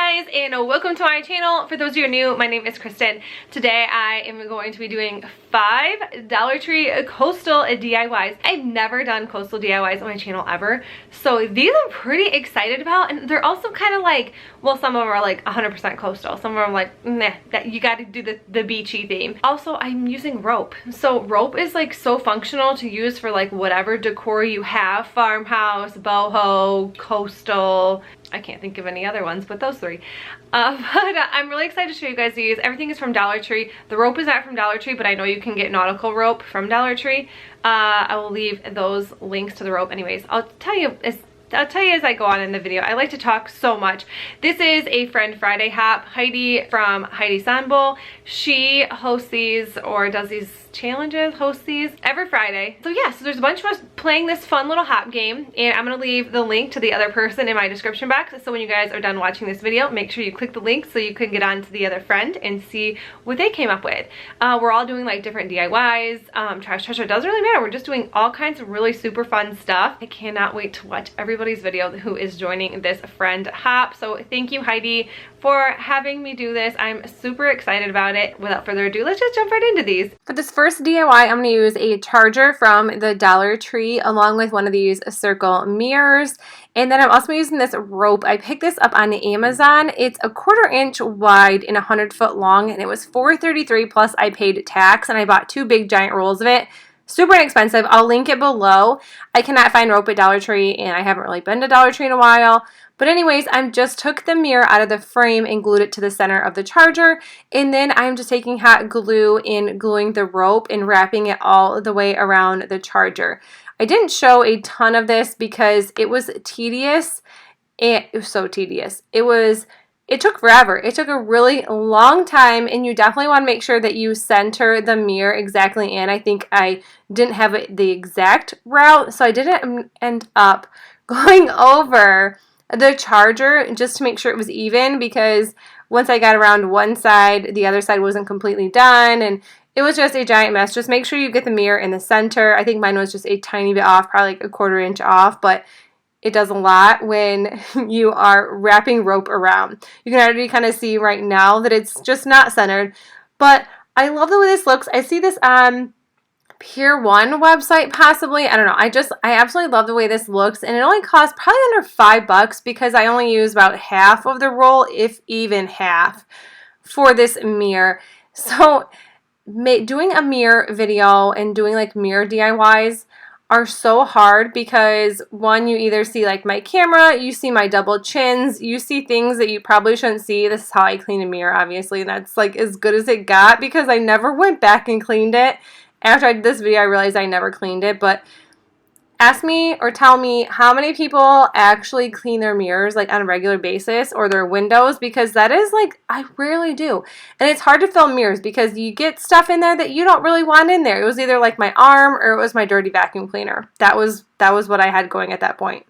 Hi guys, and welcome to my channel. For those of you who are new, my name is Kristen. Today I am going to be doing 5 Dollar Tree coastal DIYs. I've never done coastal DIYs on my channel ever, so these I'm pretty excited about, and they're also kind of like, well, some of them are like 100% coastal, some of them are like, nah, that you got to do the beachy theme. Also, I'm using rope, so rope is like so functional to use for like whatever decor you have. Farmhouse, boho, coastal, I can't think of any other ones but those 3. But I'm really excited to show you guys these. Everything is from Dollar Tree. The rope is not from Dollar Tree, but I know you can get nautical rope from Dollar Tree. I will leave those links to the rope. Anyways, I'll tell you as I go on in the video. I like to talk so much. This is a Friend Friday hop. Heidi from Heidi Sanbo. She hosts these, or does these challenges, hosts these every Friday. So yeah, so there's a bunch of us playing this fun little hop game, and I'm gonna leave the link to the other person in my description box. So when you guys are done watching this video, make sure you click the link so you can get on to the other friend and see what they came up with. We're all doing like different DIYs, trash treasure, it doesn't really matter. We're just doing all kinds of really super fun stuff. I cannot wait to watch everybody's video who is joining this friend hop. So thank you, Heidi, for having me do this. I'm super excited about it. Without further ado, let's just jump right into these. For this first DIY, I'm going to use a charger from the Dollar Tree along with one of these circle mirrors. And then I'm also using this rope. I picked this up on Amazon. It's a 1/4 inch wide and 100 foot long, and it was $4.33 plus I paid tax, and I bought 2 big giant rolls of it. Super inexpensive. I'll link it below. I cannot find rope at Dollar Tree, and I haven't really been to Dollar Tree in a while. But anyways, I just took the mirror out of the frame and glued it to the center of the charger. And then I'm just taking hot glue and gluing the rope and wrapping it all the way around the charger. I didn't show a ton of this because it was tedious. It was so tedious. It took forever. It took a really long time, and you definitely want to make sure that you center the mirror exactly in. I think I didn't have it the exact route, so I didn't end up going over the charger just to make sure it was even, because once I got around one side, the other side wasn't completely done, and it was just a giant mess. Just make sure you get the mirror in the center. I think mine was just a tiny bit off, probably like a 1/4 inch off, but it does a lot when you are wrapping rope around. You can already kind of see right now that it's just not centered, but I love the way this looks. I see this on Pier 1 website possibly. I don't know. I absolutely love the way this looks, and it only costs probably under $5 because I only use about half of the roll, if even half, for this mirror. So doing a mirror video and doing like mirror DIYs are so hard because, one, you either see like my camera, you see my double chins, you see things that you probably shouldn't see. This is how I clean a mirror, obviously, and that's like as good as it got because I never went back and cleaned it. After I did this video, I realized I never cleaned it, but ask me or tell me how many people actually clean their mirrors like on a regular basis, or their windows, because that is like, I rarely do. And it's hard to film mirrors because you get stuff in there that you don't really want in there. It was either like my arm or it was my dirty vacuum cleaner. That was what I had going at that point.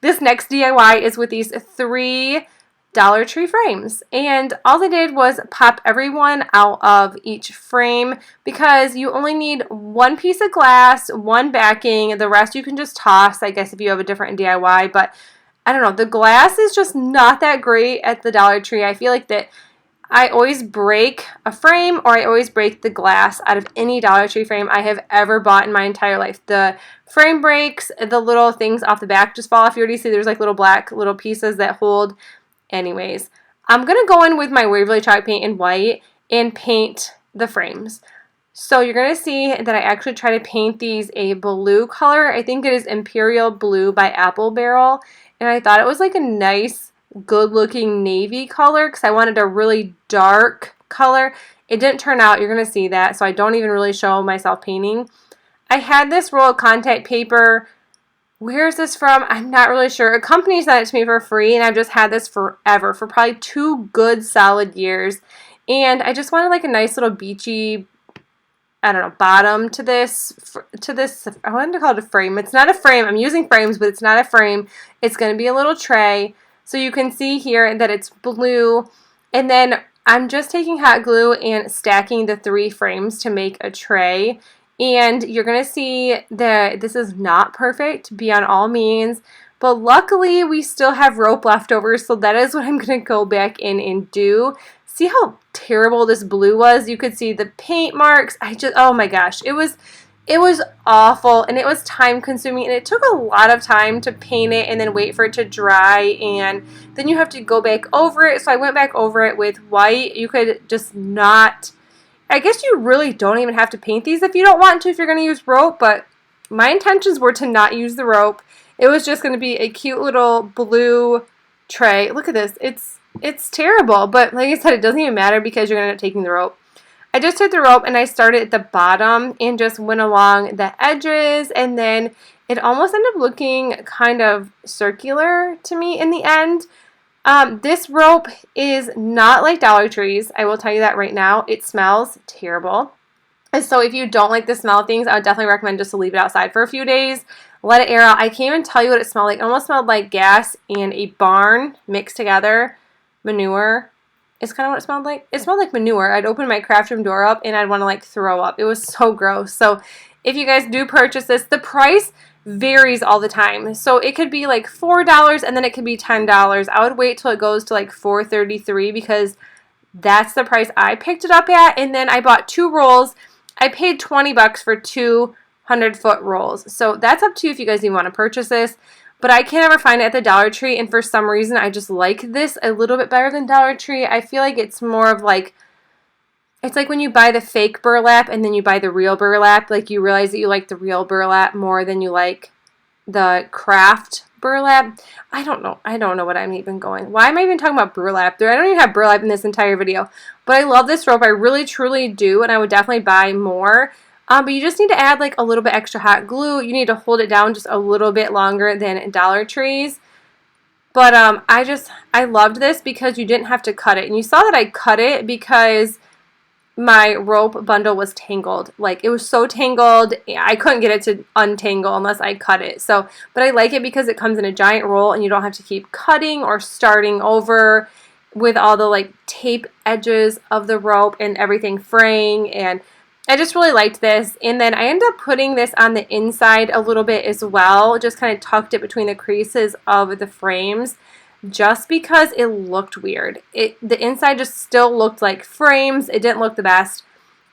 This next DIY is with these 3 Dollar Tree frames, and all they did was pop every one out of each frame because you only need 1 piece of glass, 1 backing, the rest you can just toss, I guess, if you have a different DIY. But I don't know, the glass is just not that great at the Dollar Tree. I feel like that I always break a frame, or I always break the glass out of any Dollar Tree frame I have ever bought in my entire life. The frame breaks, the little things off the back just fall off. You already see there's like little black little pieces that hold. Anyways, I'm going to go in with my Waverly chalk paint in white and paint the frames. So you're going to see that I actually try to paint these a blue color. I think it is Imperial Blue by Apple Barrel. And I thought it was like a nice, good looking navy color because I wanted a really dark color. It didn't turn out. You're going to see that. So I don't even really show myself painting. I had this roll of contact paper. Where is this from? I'm not really sure. A company sent it to me for free, and I've just had this forever, for probably 2 good solid years. And I just wanted like a nice little beachy, I don't know, bottom to this. I wanted to call it a frame. It's not a frame. I'm using frames, but it's not a frame. It's going to be a little tray. So you can see here that it's blue. And then I'm just taking hot glue and stacking the 3 frames to make a tray. And you're going to see that this is not perfect beyond all means, But luckily, we still have rope left over, so that is what I'm going to go back in and do. See how terrible this blue was? You could see the paint marks. Oh my gosh, it was awful, and it was time consuming, and it took a lot of time to paint it and then wait for it to dry, and then you have to go back over it. So I went back over it with white. You could just not, I guess you really don't even have to paint these if you don't want to, if you're going to use rope, but my intentions were to not use the rope. It was just going to be a cute little blue tray. Look at this. It's terrible, but like I said, it doesn't even matter because you're going to end up taking the rope. I just took the rope and I started at the bottom and just went along the edges, and then it almost ended up looking kind of circular to me in the end. This rope is not like Dollar Tree's. I will tell you that right now. It smells terrible. And so if you don't like the smell of things, I would definitely recommend just to leave it outside for a few days. Let it air out. I can't even tell you what it smelled like. It almost smelled like gas and a barn mixed together. Manure is kind of what it smelled like. It smelled like manure. I'd open my craft room door up and I'd want to like throw up. It was so gross. So if you guys do purchase this, the price varies all the time. So it could be like $4 and then it could be $10. I would wait till it goes to like $4.33 because that's the price I picked it up at. And then I bought 2 rolls. I paid $20 for 2 100-foot rolls. So that's up to you if you guys even want to purchase this. But I can't ever find it at the Dollar Tree, and for some reason I just like this a little bit better than Dollar Tree. I feel like it's more of like, it's like when you buy the fake burlap and then you buy the real burlap, like you realize that you like the real burlap more than you like the craft burlap. I don't know what I'm even going. Why am I even talking about burlap? I don't even have burlap in this entire video. But I love this rope. I really truly do, and I would definitely buy more. But you just need to add like a little bit extra hot glue. You need to hold it down just a little bit longer than Dollar Tree's. But I loved this because you didn't have to cut it. And you saw that I cut it because my rope bundle was tangled. Like, it was so tangled, I couldn't get it to untangle unless I cut it. So, but I like it because it comes in a giant roll and you don't have to keep cutting or starting over with all the like tape edges of the rope and everything fraying, and I just really liked this. And then I ended up putting this on the inside a little bit as well, just kind of tucked it between the creases of the frames just because it looked weird. The inside just still looked like frames. It didn't look the best.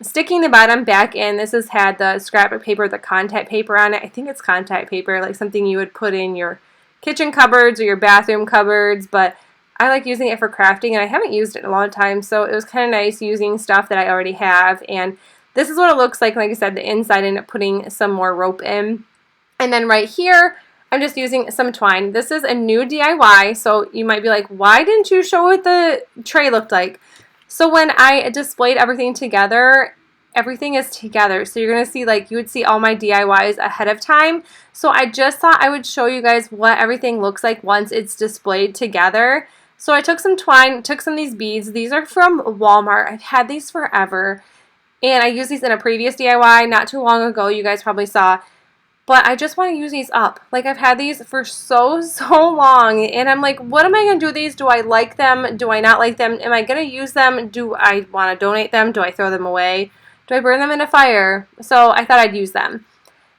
Sticking the bottom back in, this has had the scrap paper, the contact paper on it. I think it's contact paper, like something you would put in your kitchen cupboards or your bathroom cupboards, but I like using it for crafting, and I haven't used it in a long time, so it was kind of nice using stuff that I already have. And this is what it looks like I said, the inside. I ended up putting some more rope in. And then right here, I'm just using some twine. This is a new DIY, so you might be like, why didn't you show what the tray looked like? So when I displayed everything together, everything is together. So you're going to see, like, you would see all my DIYs ahead of time. So I just thought I would show you guys what everything looks like once it's displayed together. So I took some twine, took some of these beads. These are from Walmart. I've had these forever. And I used these in a previous DIY not too long ago, you guys probably saw. But I just want to use these up. Like, I've had these for so long. And I'm like, what am I going to do with these? Do I like them? Do I not like them? Am I going to use them? Do I want to donate them? Do I throw them away? Do I burn them in a fire? So I thought I'd use them.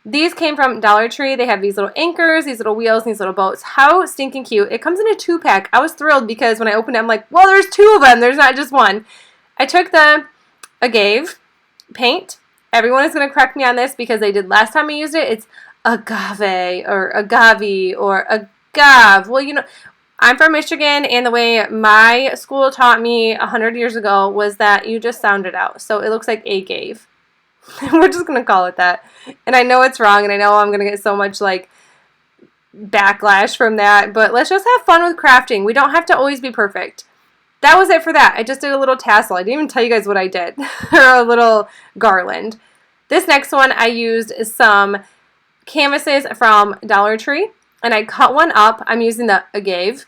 These came from Dollar Tree. They have these little anchors, these little wheels, and these little boats. How stinking cute. It comes in a 2-pack. I was thrilled because when I opened it, I'm like, well, there's 2 of them. There's not just one. I took the agave paint. Everyone is going to correct me on this because they did last time I used it. It's agave or agave or agave. Well, you know, I'm from Michigan, and the way my school taught me 100 years ago was that you just sound it out. So it looks like agave. We're just going to call it that. And I know it's wrong, and I know I'm going to get so much like backlash from that, but let's just have fun with crafting. We don't have to always be perfect. That was it for that. I just did a little tassel. I didn't even tell you guys what I did. Or a little garland. This next one, I used some canvases from Dollar Tree, and I cut one up. I'm using the agave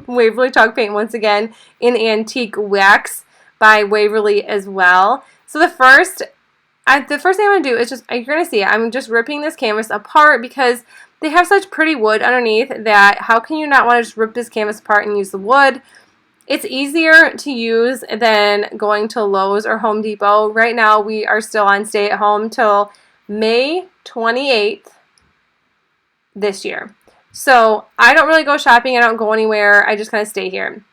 Waverly chalk paint once again in antique wax by Waverly as well. So the first thing I'm going to do is just, you're going to see it. I'm just ripping this canvas apart because they have such pretty wood underneath that how can you not want to just rip this canvas apart and use the wood? It's easier to use than going to Lowe's or Home Depot. Right now, we are still on stay-at-home till May 28th this year. So I don't really go shopping. I don't go anywhere. I just kind of stay here.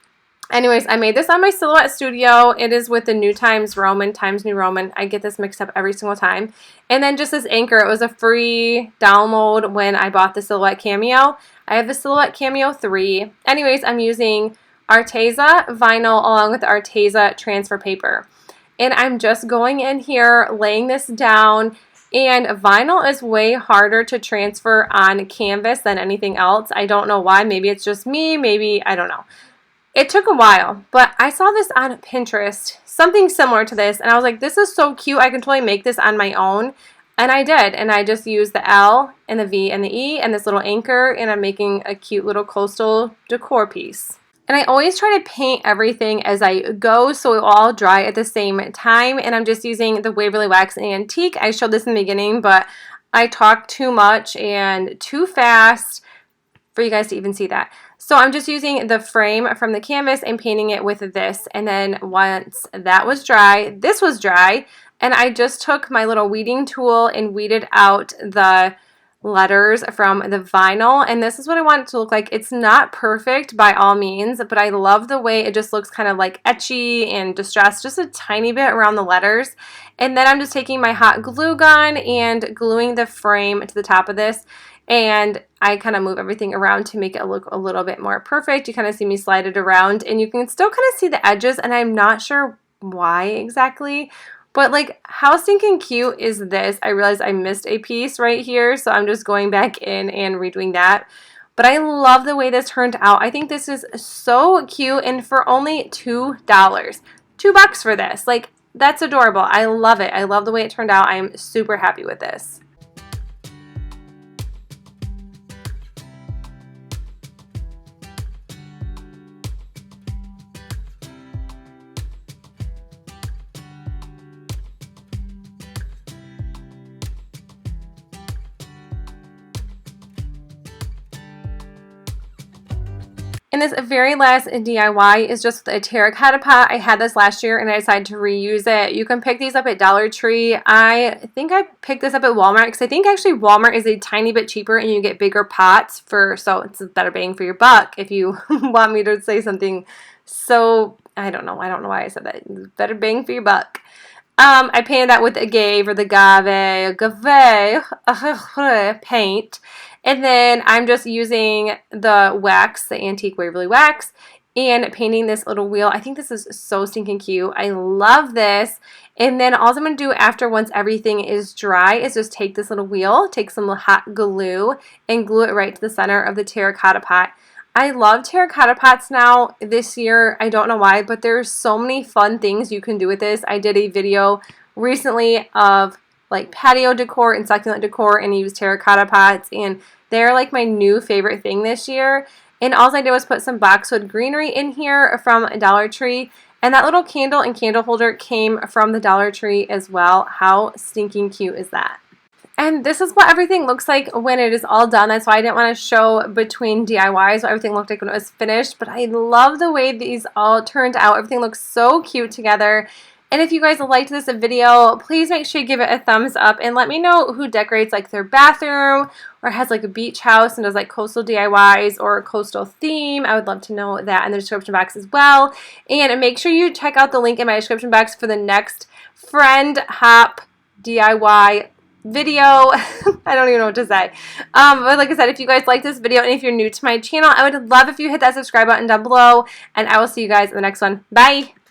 Anyways, I made this on my Silhouette Studio. It is with the New Times Roman, Times New Roman. I get this mixed up every single time. And then just this anchor. It was a free download when I bought the Silhouette Cameo. I have the Silhouette Cameo 3. Anyways, I'm using Arteza vinyl along with Arteza transfer paper. And I'm just going in here, laying this down. And vinyl is way harder to transfer on canvas than anything else. I don't know why. Maybe it's just me. Maybe, I don't know. It took a while, but I saw this on Pinterest, something similar to this, and I was like, this is so cute. I can totally make this on my own. And I did, and I just used the L and the V and the E and this little anchor, and I'm making a cute little coastal decor piece. And I always try to paint everything as I go so it will all dry at the same time, and I'm just using the Waverly Wax Antique. I showed this in the beginning, but I talked too much and too fast for you guys to even see that. So I'm just using the frame from the canvas and painting it with this. And then once that was dry, this was dry, and I just took my little weeding tool and weeded out the letters from the vinyl. And this is what I want it to look like. It's not perfect by all means, but I love the way it just looks kind of like etchy and distressed, just a tiny bit around the letters. And then I'm just taking my hot glue gun and gluing the frame to the top of this. And I kind of move everything around to make it look a little bit more perfect. You kind of see me slide it around, and you can still kind of see the edges, and I'm not sure why exactly. But like, how stinking cute is this? I realized I missed a piece right here, so I'm just going back in and redoing that. But I love the way this turned out. I think this is so cute, and for only $2. $2 for this. Like, that's adorable. I love it. I love the way it turned out. I'm super happy with this. And this very last DIY is just a terracotta pot. I had this last year and I decided to reuse it. You can pick these up at Dollar Tree. I think I picked this up at Walmart because I think actually Walmart is a tiny bit cheaper and you get bigger pots so it's a better bang for your buck if you want me to say something. So I don't know why I said that. Better bang for your buck. I painted that with agave or the agave paint. And then I'm just using the wax, the antique Waverly wax, and painting this little wheel. I think this is so stinking cute. I love this. And then all I'm going to do after once everything is dry is just take this little wheel, take some hot glue, and glue it right to the center of the terracotta pot. I love terracotta pots now this year. I don't know why, but there's so many fun things you can do with this. I did a video recently of like patio decor and succulent decor and use terracotta pots, and they're like my new favorite thing this year. And all I did was put some boxwood greenery in here from Dollar Tree, and that little candle and candle holder came from the Dollar Tree as well. How stinking cute is that? And this is what everything looks like when it is all done. That's why I didn't want to show between DIYs what everything looked like when it was finished, but I love the way these all turned out. Everything looks so cute together. And if you guys liked this video, please make sure you give it a thumbs up and let me know who decorates like their bathroom or has like a beach house and does like coastal DIYs or a coastal theme. I would love to know that in the description box as well. And make sure you check out the link in my description box for the next Friend Hop DIY video. I don't even know what to say. But like I said, if you guys like this video and if you're new to my channel, I would love if you hit that subscribe button down below, and I will see you guys in the next one. Bye!